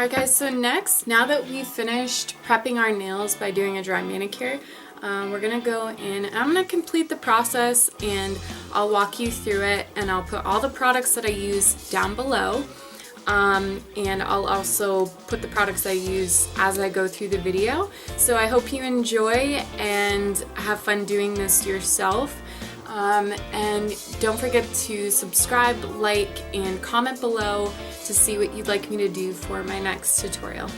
Alright guys, so next, now that we've finished prepping our nails by doing a dry manicure, we're going to go in and I'm going to complete the process and I'll walk you through it, and I'll put all the products that I use down below, and I'll also put the products I use as I go through the video. So I hope you enjoy and have fun doing this yourself. And don't forget to subscribe, like, and comment below to see what you'd like me to do for my next tutorial.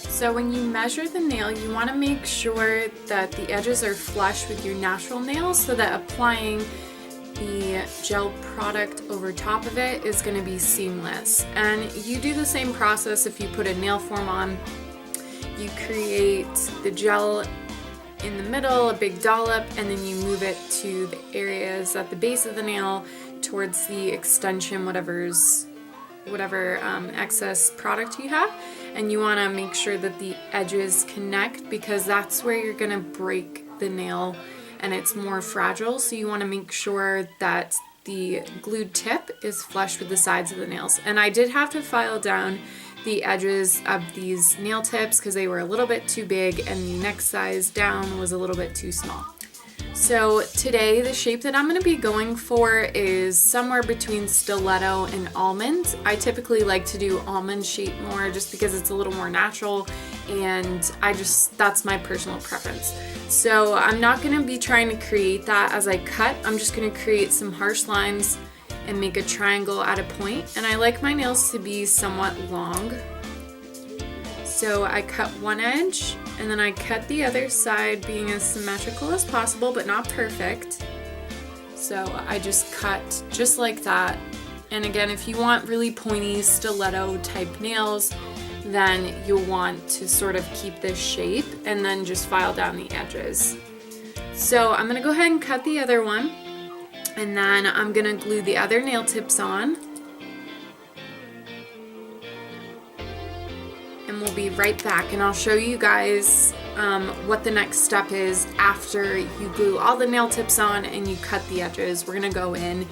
So when you measure the nail, you want to make sure that the edges are flush with your natural nails so that applying the gel product over top of it is going to be seamless. And you do the same process if you put a nail form on. You create the gel in the middle, a big dollop, and then you move it to the areas at the base of the nail towards the extension, whatever excess product you have, and you want to make sure that the edges connect because that's where you're going to break the nail and it's more fragile, so you want to make sure that the glued tip is flush with the sides of the nails. And I did have to file down the edges of these nail tips because they were a little bit too big and the next size down was a little bit too small. So today the shape that I'm going to be going for is somewhere between stiletto and almond. I typically like to do almond shape more just because it's a little more natural, and that's my personal preference. So I'm not going to be trying to create that as I cut. I'm just going to create some harsh lines and make a triangle at a point, and I like my nails to be somewhat long. So I cut one edge and then I cut the other side, being as symmetrical as possible but not perfect. So I just cut just like that. And again, if you want really pointy stiletto type nails, then you'll want to sort of keep this shape and then just file down the edges. So I'm going to go ahead and cut the other one, and then I'm going to glue the other nail tips on. And we'll be right back, and I'll show you guys what the next step is after you glue all the nail tips on and you cut the edges. We're going to go in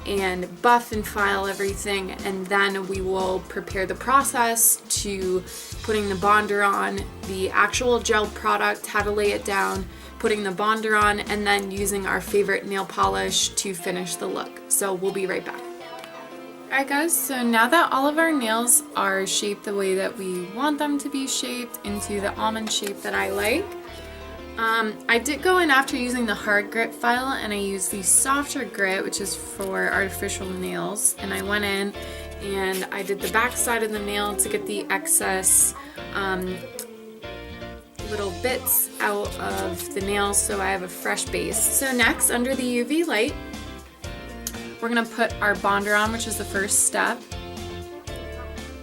and buff and file everything, and then we will prepare the process to putting the bonder on, the actual gel product, how to lay it down, putting the bonder on, and then using our favorite nail polish to finish the look. So we'll be right back. Alright guys, so now that all of our nails are shaped the way that we want them to be shaped, into the almond shape that I like, I did go in after using the hard grit file, and I used the softer grit, which is for artificial nails, and I went in and I did the back side of the nail to get the excess little bits out of the nails so I have a fresh base. So next, under the UV light, we're going to put our bonder on, which is the first step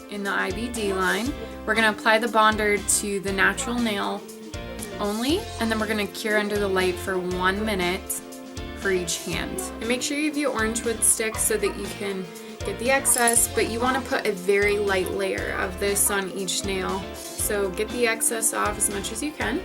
in the IBD line. We're going to apply the bonder to the natural nail only, and then we're going to cure under the light for 1 minute for each hand. And make sure you have your orange wood stick so that you can get the excess, but you want to put a very light layer of this on each nail. So get the excess off as much as you can.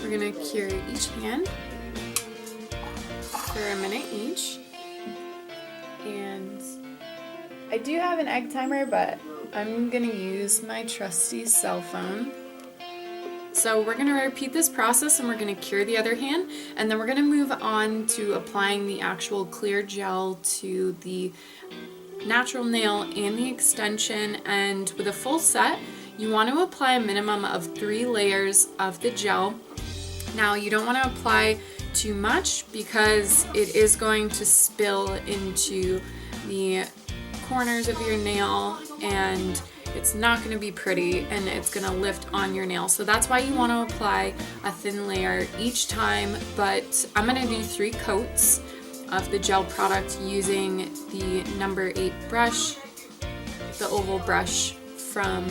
We're going to cure each hand for 1 minute each. And I do have an egg timer, but I'm going to use my trusty cell phone. So we're going to repeat this process and we're going to cure the other hand, and then we're going to move on to applying the actual clear gel to the natural nail and the extension. And with a full set, you want to apply a minimum of 3 layers of the gel. Now you don't want to apply too much because it is going to spill into the corners of your nail and it's not going to be pretty and it's going to lift on your nail. So that's why you want to apply a thin layer each time, but I'm going to do 3 coats of the gel product using the number 8 brush, the oval brush from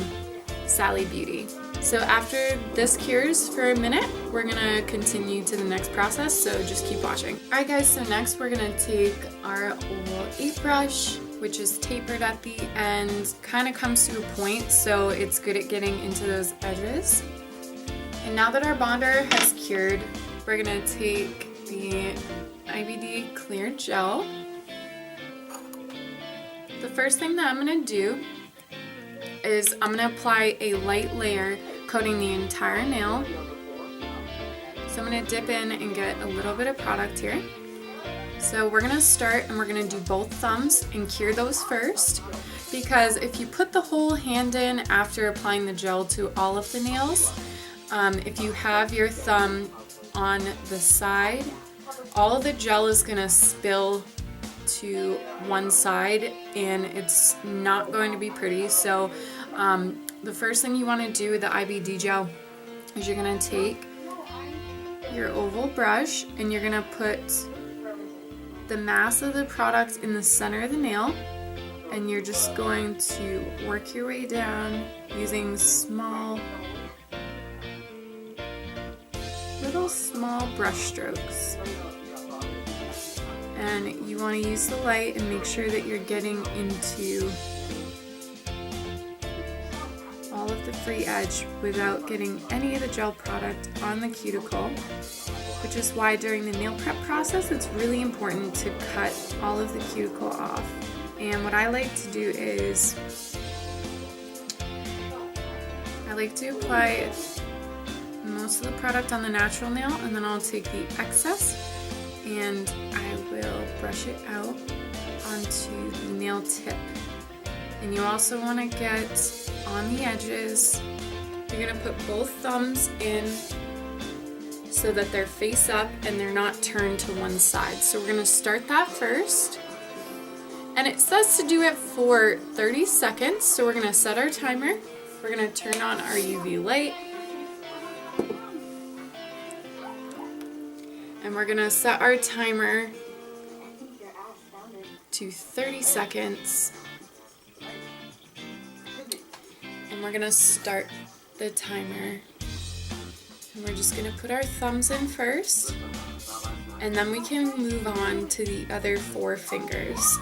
Sally Beauty. So after this cures for 1 minute, we're gonna continue to the next process, so just keep watching. Alright guys, so next we're gonna take our oval 8 brush, which is tapered at the end, kind of comes to a point, so it's good at getting into those edges. And now that our bonder has cured, we're gonna take the IBD clear gel. The first thing that I'm gonna do is I'm going to apply a light layer coating the entire nail. So I'm going to dip in and get a little bit of product here. So we're going to start and we're going to do both thumbs and cure those first, because if you put the whole hand in after applying the gel to all of the nails, if you have your thumb on the side, all of the gel is going to spill to one side and it's not going to be pretty. So the first thing you want to do with the IBD gel is you're going to take your oval brush and you're going to put the mass of the product in the center of the nail, and you're just going to work your way down using little small brush strokes. And you want to use the light and make sure that you're getting into all of the free edge without getting any of the gel product on the cuticle, which is why during the nail prep process it's really important to cut all of the cuticle off. And what I like to do is I like to apply most of the product on the natural nail, and then I'll take the excess and I will brush it out onto the nail tip. And you also want to get on the edges. You're going to put both thumbs in so that they're face up and they're not turned to one side. So we're going to start that first. And it says to do it for 30 seconds. So we're going to set our timer. We're going to turn on our UV light. And we're going to set our timer to 30 seconds. And we're going to start the timer. And we're just going to put our thumbs in first. And then we can move on to the other 4 fingers.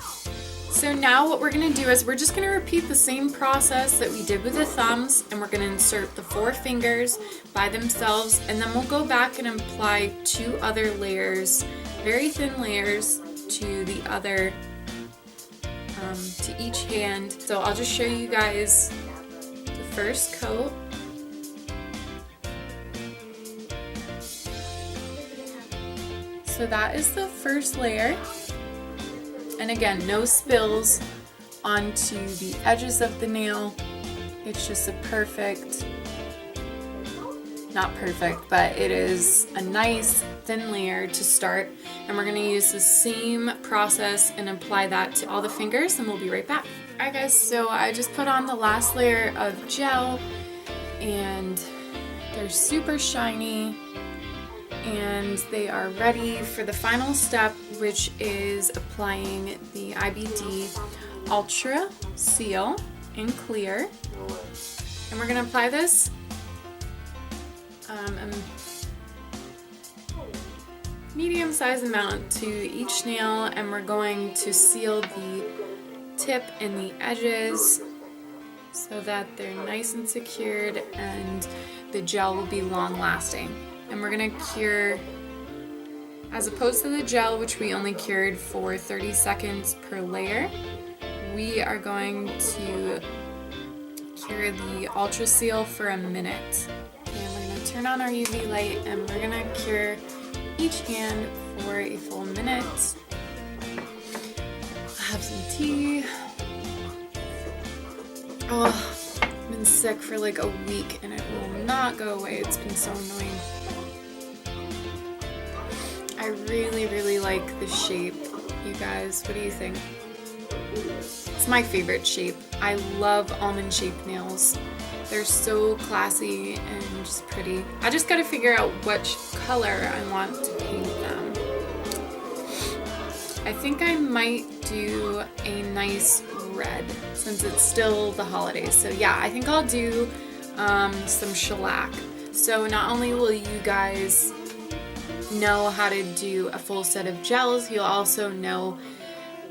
So now what we're going to do is we're just going to repeat the same process that we did with the thumbs, and we're going to insert the 4 fingers by themselves, and then we'll go back and apply 2 other layers, very thin layers, to the other, to each hand. So I'll just show you guys the first coat. So that is the first layer. And again, no spills onto the edges of the nail. It's just a perfect Not perfect, but it is a nice thin layer to start. And we're gonna use the same process and apply that to all the fingers, and we'll be right back. Alright guys, so I just put on the last layer of gel, and they're super shiny, and they are ready for the final step, which is applying the IBD Ultra Seal in clear. And we're gonna apply this a medium-sized amount to each nail, and we're going to seal the tip and the edges so that they're nice and secured and the gel will be long-lasting. And we're going to cure, as opposed to the gel, which we only cured for 30 seconds per layer, we are going to cure the Ultra Seal for a minute. And we're going to turn on our UV light, and we're going to cure each hand for a full minute. I'll have some tea. Oh, I've been sick for like a week and it will not go away. It's been so annoying. I really like the shape, you guys. What do you think? It's my favorite shape. I love almond shaped nails. They're so classy and just pretty. I just gotta figure out which color I want to paint them. I think I might do a nice red since it's still the holidays. So yeah, I think I'll do some shellac. So not only will you guys know how to do a full set of gels, you'll also know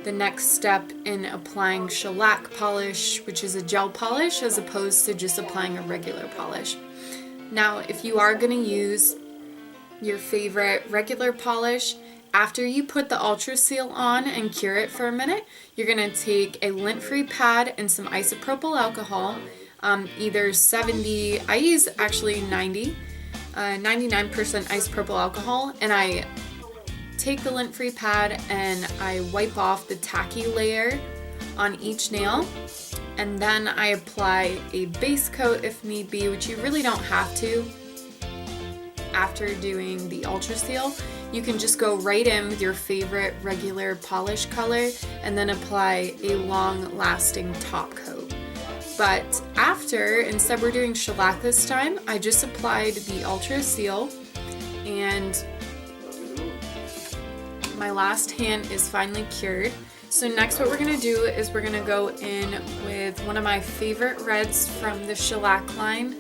the next step in applying shellac polish, which is a gel polish, as opposed to just applying a regular polish. Now, if you are going to use your favorite regular polish, after you put the Ultra Seal on and cure it for a minute, you're going to take a lint-free pad and some isopropyl alcohol, either 70, I use actually 99% isopropyl alcohol, and I take the lint-free pad and I wipe off the tacky layer on each nail, and then I apply a base coat if need be, which you really don't have to after doing the Ultra Seal. You can just go right in with your favorite regular polish color and then apply a long-lasting top coat. But after, instead we're doing shellac this time, I just applied the Ultra Seal, and my last hand is finally cured. So next what we're going to do is we're going to go in with one of my favorite reds from the shellac line,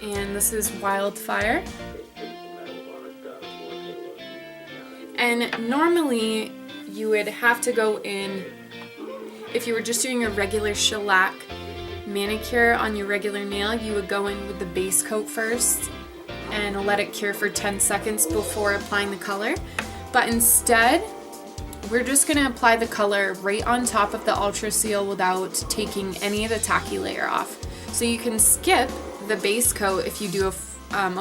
and this is Wildfire. And normally you would have to go in, if you were just doing a regular shellac manicure on your regular nail, you would go in with the base coat first and let it cure for 10 seconds before applying the color. But instead, we're just going to apply the color right on top of the Ultra Seal without taking any of the tacky layer off. So you can skip the base coat if you do a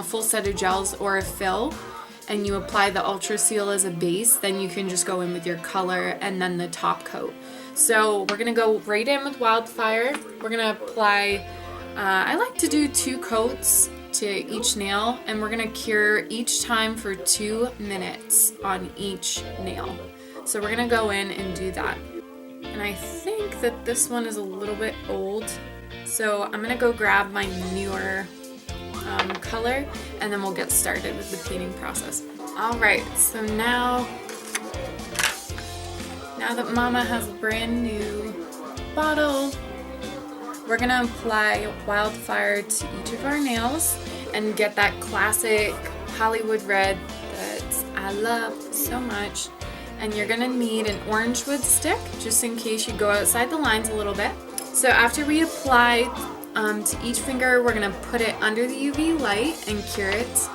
full set of gels or a fill, and you apply the Ultra Seal as a base, then you can just go in with your color and then the top coat. So we're going to go right in with Wildfire. We're going to apply, I like to do 2 coats to each nail, and we're going to cure each time for 2 minutes on each nail. So we're going to go in and do that. And I think that this one is a little bit old, so I'm going to go grab my newer color, and then we'll get started with the painting process. Alright, so now that Mama has a brand new bottle, we're going to apply Wildfire to each of our nails and get that classic Hollywood red that I love so much. And you're going to need an orange wood stick just in case you go outside the lines a little bit. So after we apply to each finger, we're going to put it under the UV light and cure it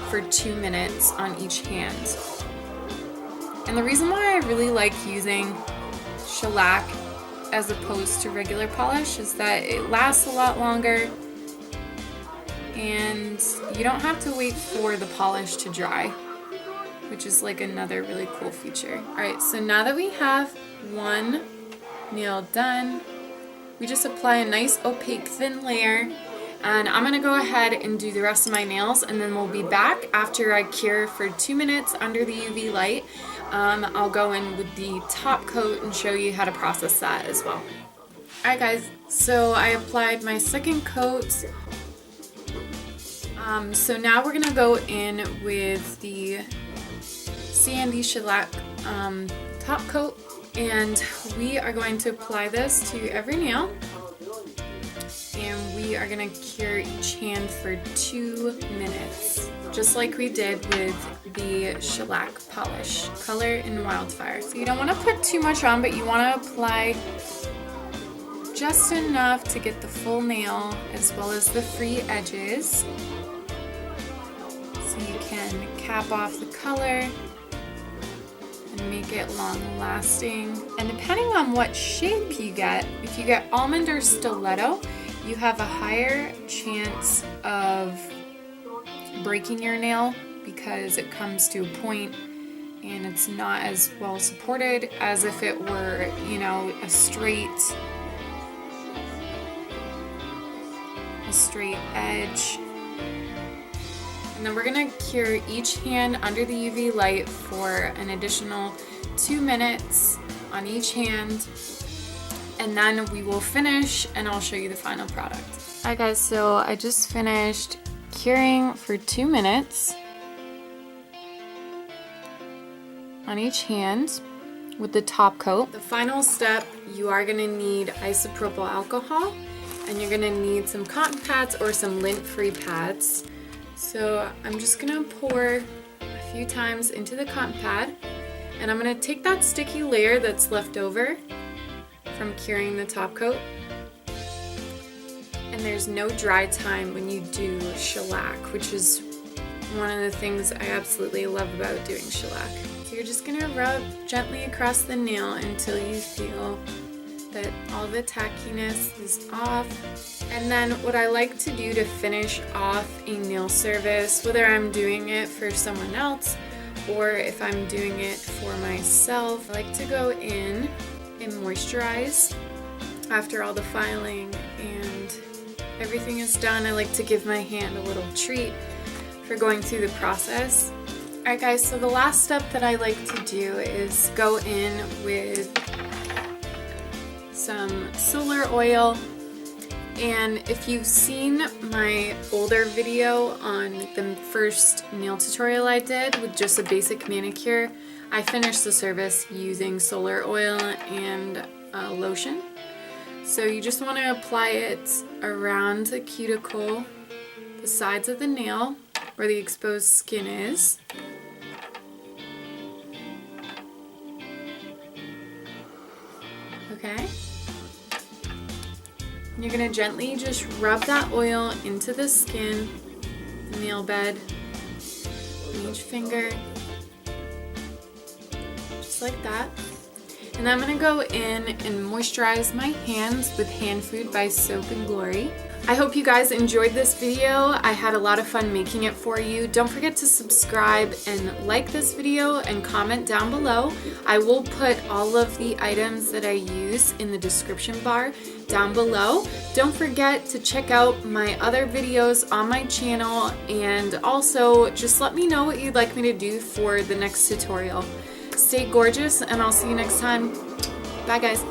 for 2 minutes on each hand. And the reason why I really like using shellac as opposed to regular polish is that it lasts a lot longer and you don't have to wait for the polish to dry, which is like another really cool feature. Alright, so now that we have one nail done, we just apply a nice opaque thin layer, And I'm gonna go ahead and do the rest of my nails, and then we'll be back after I cure for 2 minutes under the UV light. I'll go in with the top coat and show you how to process that as well. Alright guys, so I applied my second coat. So now we're gonna go in with the CND Shellac top coat, and we are going to apply this to every nail, and we are going to cure each hand for 2 minutes, just like we did with the shellac polish, color in Wildfire. So you don't want to put too much on, but you want to apply just enough to get the full nail as well as the free edges, so you can cap off the color and make it long lasting. And depending on what shape you get, if you get almond or stiletto, you have a higher chance of breaking your nail because it comes to a point and it's not as well supported as if it were, you know, a straight edge. And then we're gonna cure each hand under the UV light for an additional 2 minutes on each hand, and then we will finish and I'll show you the final product. Alright guys, so I just finished curing for 2 minutes on each hand with the top coat. The final step, you are gonna need isopropyl alcohol, and you're gonna need some cotton pads or some lint-free pads. So I'm just gonna pour a few times into the cotton pad, and I'm gonna take that sticky layer that's left over from curing the top coat. And there's no dry time when you do shellac, which is one of the things I absolutely love about doing shellac. So you're just gonna rub gently across the nail until you feel that all the tackiness is off. And then what I like to do to finish off a nail service, whether I'm doing it for someone else or if I'm doing it for myself, I like to go in and moisturize after all the filing and everything is done. I like to give my hand a little treat for going through the process. Alright guys, so the last step that I like to do is go in with some solar oil. And if you've seen my older video on the first nail tutorial I did with just a basic manicure, I finished the service using solar oil and lotion. So you just want to apply it around the cuticle, the sides of the nail where the exposed skin is. Okay. You're going to gently just rub that oil into the skin, the nail bed, on each finger, just like that. And then I'm going to go in and moisturize my hands with Hand Food by Soap & Glory. I hope you guys enjoyed this video. I had a lot of fun making it for you. Don't forget to subscribe and like this video and comment down below. I will put all of the items that I use in the description bar down below. Don't forget to check out my other videos on my channel, and also just let me know what you'd like me to do for the next tutorial. Stay gorgeous, and I'll see you next time. Bye guys.